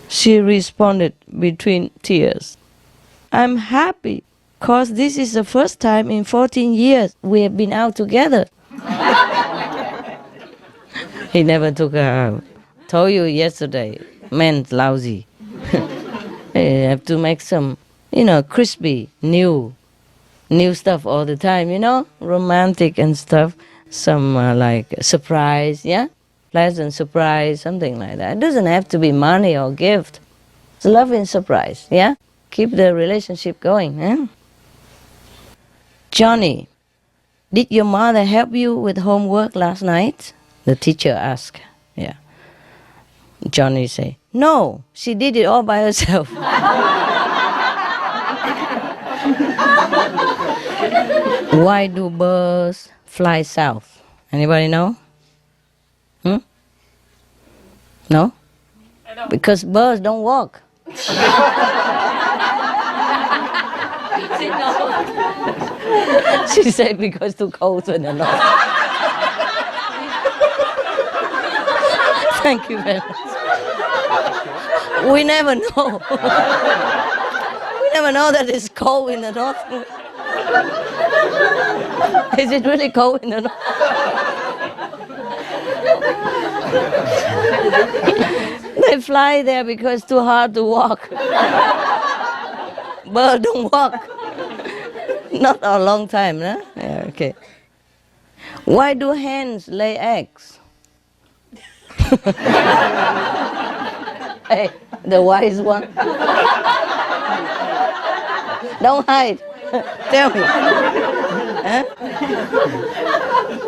She responded between tears. I'm happy because this is the first time in 14 years we have been out together. He never took her out. Told you yesterday, men's lousy. You have to make some, crispy, new stuff all the time, romantic and stuff. Some like surprise, yeah? Pleasant surprise, something like that. It doesn't have to be money or gift. It's love and surprise, yeah? Keep the relationship going, yeah? Johnny, did your mother help you with homework last night? The teacher asked, yeah. Johnny say, no, she did it all by herself. Why do birds fly south? Anybody know? No? Because birds don't walk. She said because too cold in the north. Thank you very much. We never know. We never know that it's cold in the north. Is it really cold in the north? They fly there because it's too hard to walk. Birds don't walk. Not a long time, no? Yeah, okay. Why do hens lay eggs? Hey, the wise one. Don't hide. Tell me. Huh?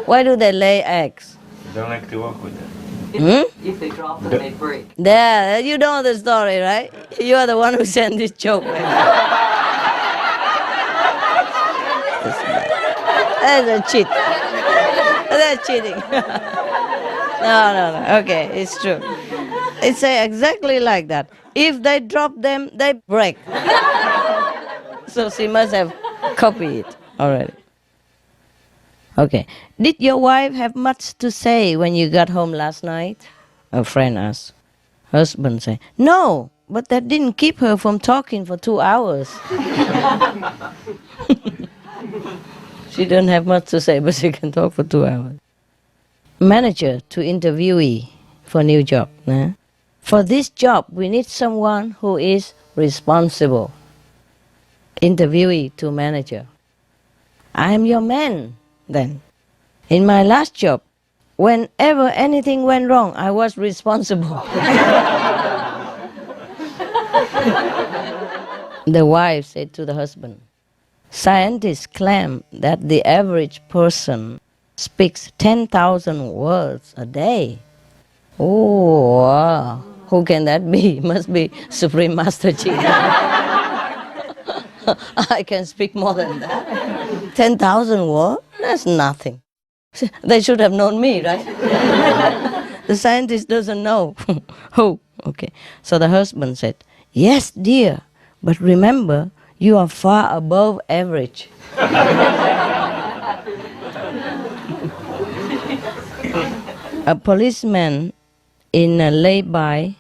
Why do they lay eggs? They don't like to walk with them. If they drop them, they break. There, you know the story, right? You are the one who sent this joke. That's a cheat. That's cheating. No. Okay, it's true. It's exactly like that. If they drop them, they break. So she must have copied it already. Okay. Did your wife have much to say when you got home last night? A friend asked. Husband said, no, but that didn't keep her from talking for 2 hours. She doesn't have much to say, but she can talk for 2 hours. Manager to interviewee for new job. Nah? For this job, we need someone who is responsible. Interviewee to manager. I am your man, then. In my last job, whenever anything went wrong, I was responsible. The wife said to the husband, scientists claim that the average person speaks 10,000 words a day. Oh, wow. Who can that be? Must be Supreme Master Chi. I can speak more than that. 10,000 words? That's nothing. They should have known me, right? The scientist doesn't know. Oh, okay. So the husband said, yes, dear, but remember, you are far above average. A policeman in a lay-by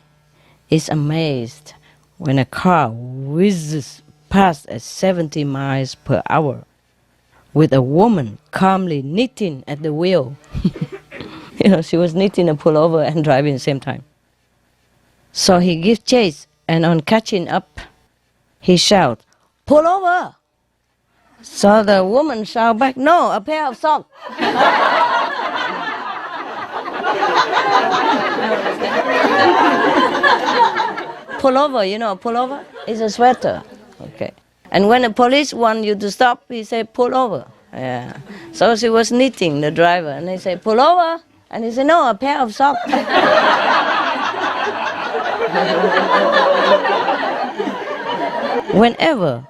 is amazed when a car whizzes past at 70 miles per hour with a woman calmly knitting at the wheel. She was knitting a pullover and driving at the same time. So he gives chase, and on catching up, he shouts, pull over! So the woman shouts back, no, a pair of socks. Pullover, pullover is a sweater. Okay. And when the police want you to stop, he say, pull over. Yeah. So she was knitting, the driver, and they say, pull over. And he said, no, a pair of socks. Whenever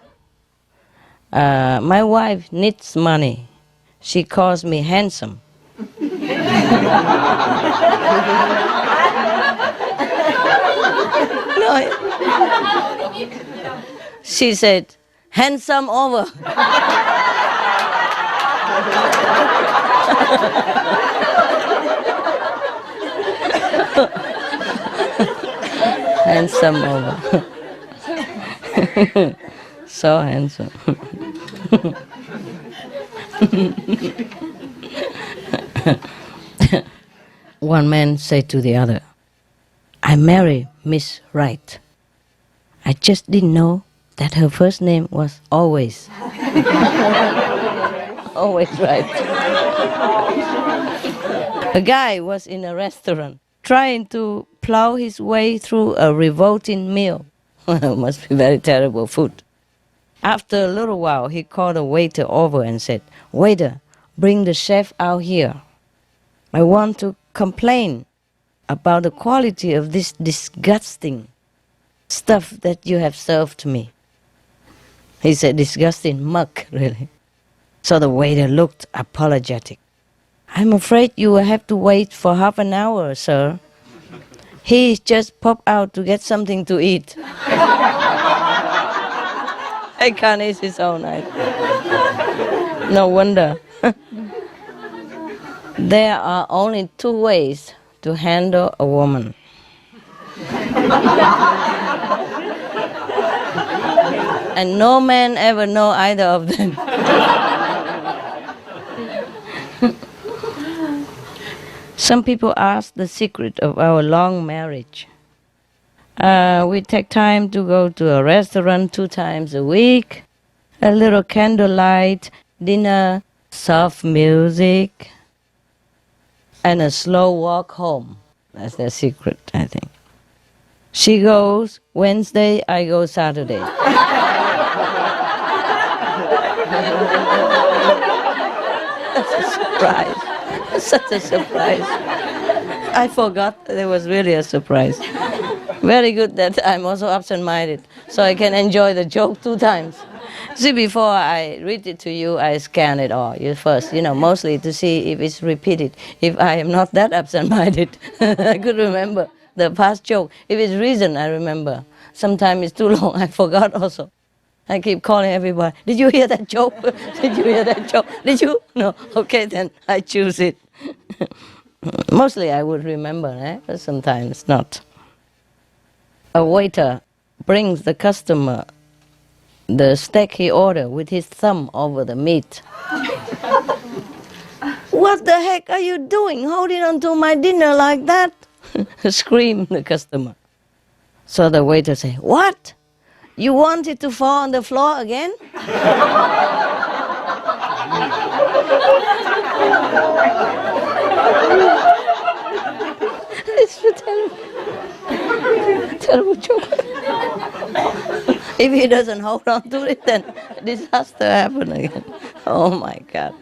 my wife needs money, she calls me handsome. No. She said, handsome over. Handsome over. So handsome. One man said to the other, I married Miss Right. I just didn't know that her first name was always. Always right. A guy was in a restaurant trying to plow his way through a revolting meal. Must be very terrible food. After a little while, he called a waiter over and said, Waiter, bring the chef out here. I want to complain about the quality of this disgusting stuff that you have served me. He said, disgusting muck, really. So the waiter looked apologetic. I'm afraid you will have to wait for half an hour, sir. He just popped out to get something to eat. I can't eat his own either. No wonder. There are only two ways to handle a woman. And no man ever know either of them. Some people ask the secret of our long marriage. We take time to go to a restaurant 2 times a week, a little candlelight dinner, soft music, and a slow walk home. That's their secret, I think. She goes Wednesday, I go Saturday. That's a surprise. Such a surprise. I forgot there was really a surprise. Very good that I'm also absent-minded, so I can enjoy the joke 2 times. See, before I read it to you, I scan it all. You first, mostly to see if it's repeated. If I am not that absent-minded, I could remember the past joke. If it's recent, I remember. Sometimes it's too long, I forgot also. I keep calling everybody, did you hear that joke? Did you hear that joke? Did you? No. Okay, then I choose it. Mostly I would remember, but sometimes not. A waiter brings the customer the steak he ordered with his thumb over the meat. What the heck are you doing, holding on to my dinner like that? Screamed the customer. So the waiter said, what? You want it to fall on the floor again? It's a terrible joke. If he doesn't hold on to it, then disaster happen again. Oh my God.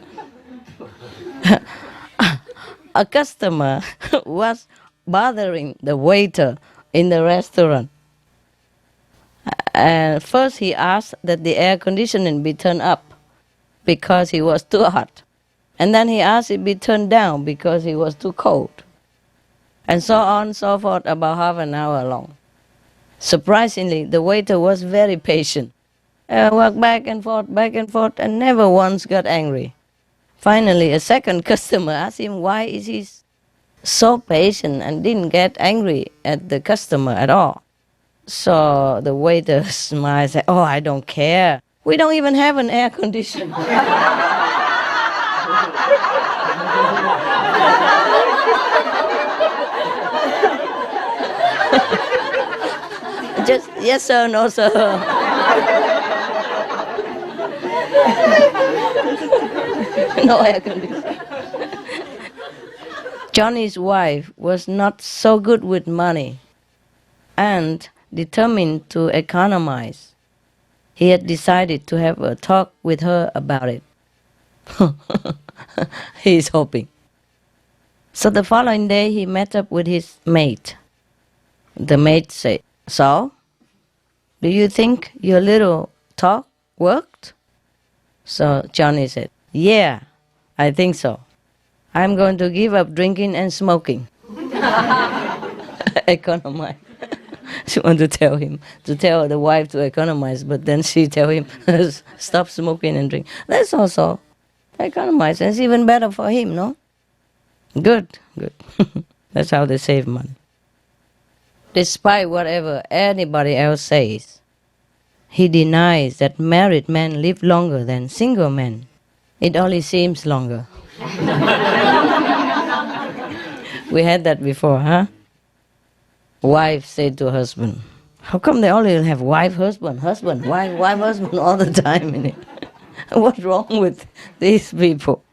A customer was bothering the waiter in the restaurant. And first he asked that the air conditioning be turned up because he was too hot. And then he asked it be turned down because he was too cold. And so on, so forth, about half an hour long. Surprisingly, the waiter was very patient. Walked back and forth, and never once got angry. Finally, a second customer asked him why is he so patient and didn't get angry at the customer at all. So the waiter smiled and said, oh, I don't care. We don't even have an air conditioner. Just yes sir, no sir. No air conditioner. Johnny's wife was not so good with money and determined to economize. He had decided to have a talk with her about it. He's hoping. So the following day he met up with his mate. The mate said, so, do you think your little talk worked? So Johnny said, yeah, I think so. I'm going to give up drinking and smoking. Economize. She wanted to tell the wife to economize, but then she tell him, stop smoking and drink. That's also economize. It's even better for him, no? Good. That's how they save money. Despite whatever anybody else says, he denies that married men live longer than single men. It only seems longer. We had that before, huh? Wife said to husband, how come they only have wife, husband, wife, husband all the time in it? What's wrong with these people?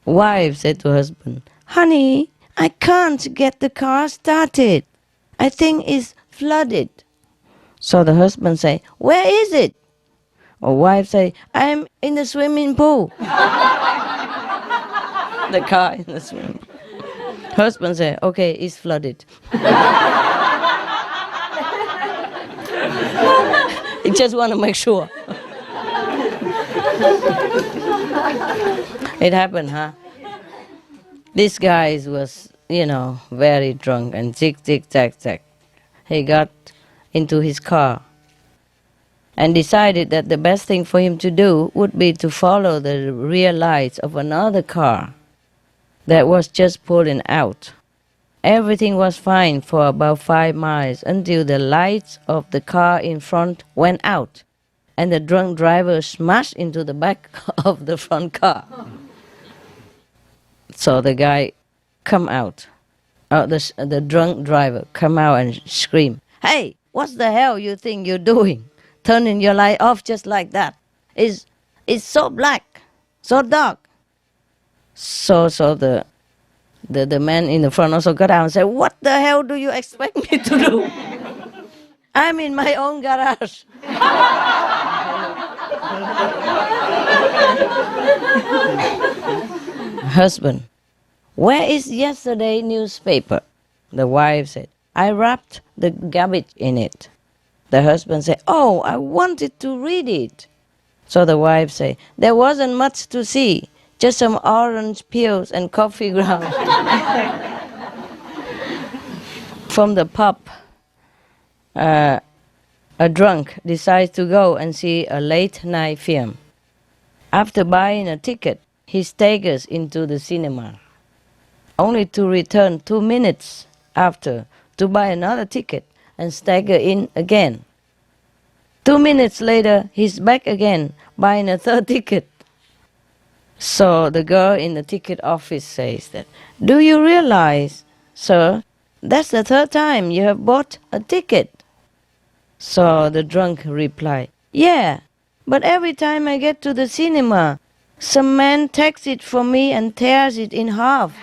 Wife said to husband, honey, I can't get the car started. I think it's flooded. So the husband say, where is it? Or wife say, I'm in the swimming pool. The car in the swimming pool. Husband say, okay, it's flooded. He just want to make sure. It happened, huh? This guy was, very drunk and zig, zag. He got into his car and decided that the best thing for him to do would be to follow the rear lights of another car that was just pulling out. Everything was fine for about 5 miles until the lights of the car in front went out and the drunk driver smashed into the back of the front car. So the guy come out, the drunk driver come out and scream, hey, what the hell you think you're doing? Turning your light off just like that. It's so black, so dark. So the man in the front also got out and said, what the hell do you expect me to do? I'm in my own garage. Husband, where is yesterday's newspaper? The wife said, I wrapped the garbage in it. The husband said, oh, I wanted to read it. So the wife said, there wasn't much to see, just some orange peels and coffee grounds. From the pub, a drunk decides to go and see a late night film. After buying a ticket, he staggers into the cinema, only to return 2 minutes after to buy another ticket and stagger in again. 2 minutes later, he's back again, buying a third ticket. So the girl in the ticket office says that, do you realize, sir, that's the third time you have bought a ticket? So the drunk replied, yeah, but every time I get to the cinema, some man takes it from me and tears it in half.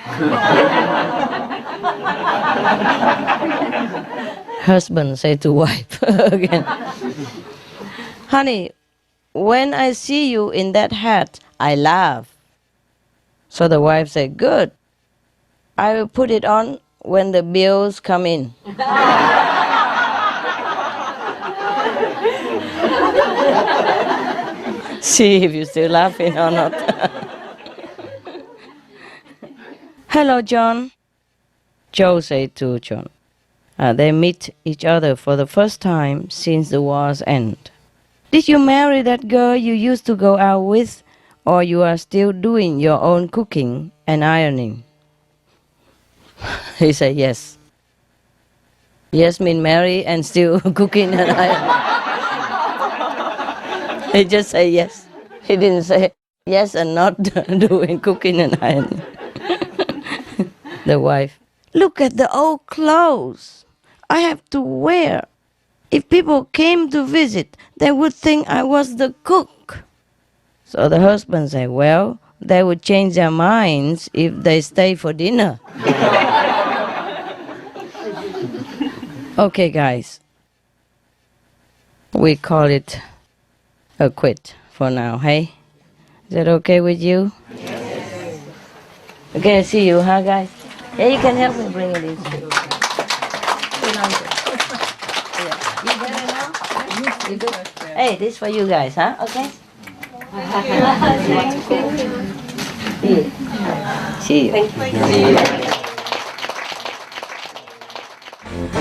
Husband said to wife again, honey, when I see you in that hat, I laugh. So the wife said, good. I will put it on when the bills come in. See if you're still laughing or not. Hello, John. Joe said to John. They meet each other for the first time since the war's end. Did you marry that girl you used to go out with, or you are still doing your own cooking and ironing? He said, yes. Yes mean marry and still cooking and ironing. He just said yes. He didn't say yes and not doing cooking and ironing. The wife, look at the old clothes I have to wear. If people came to visit, they would think I was the cook. So the husband said, well, they would change their minds if they stay for dinner. Okay, guys. We call it a quit for now, hey? Is that okay with you? Yes. Okay, I see you, huh, guys? Yeah, you can help me bring it in. You better now? You good? Hey, this for you guys, huh? Okay? See you. See you.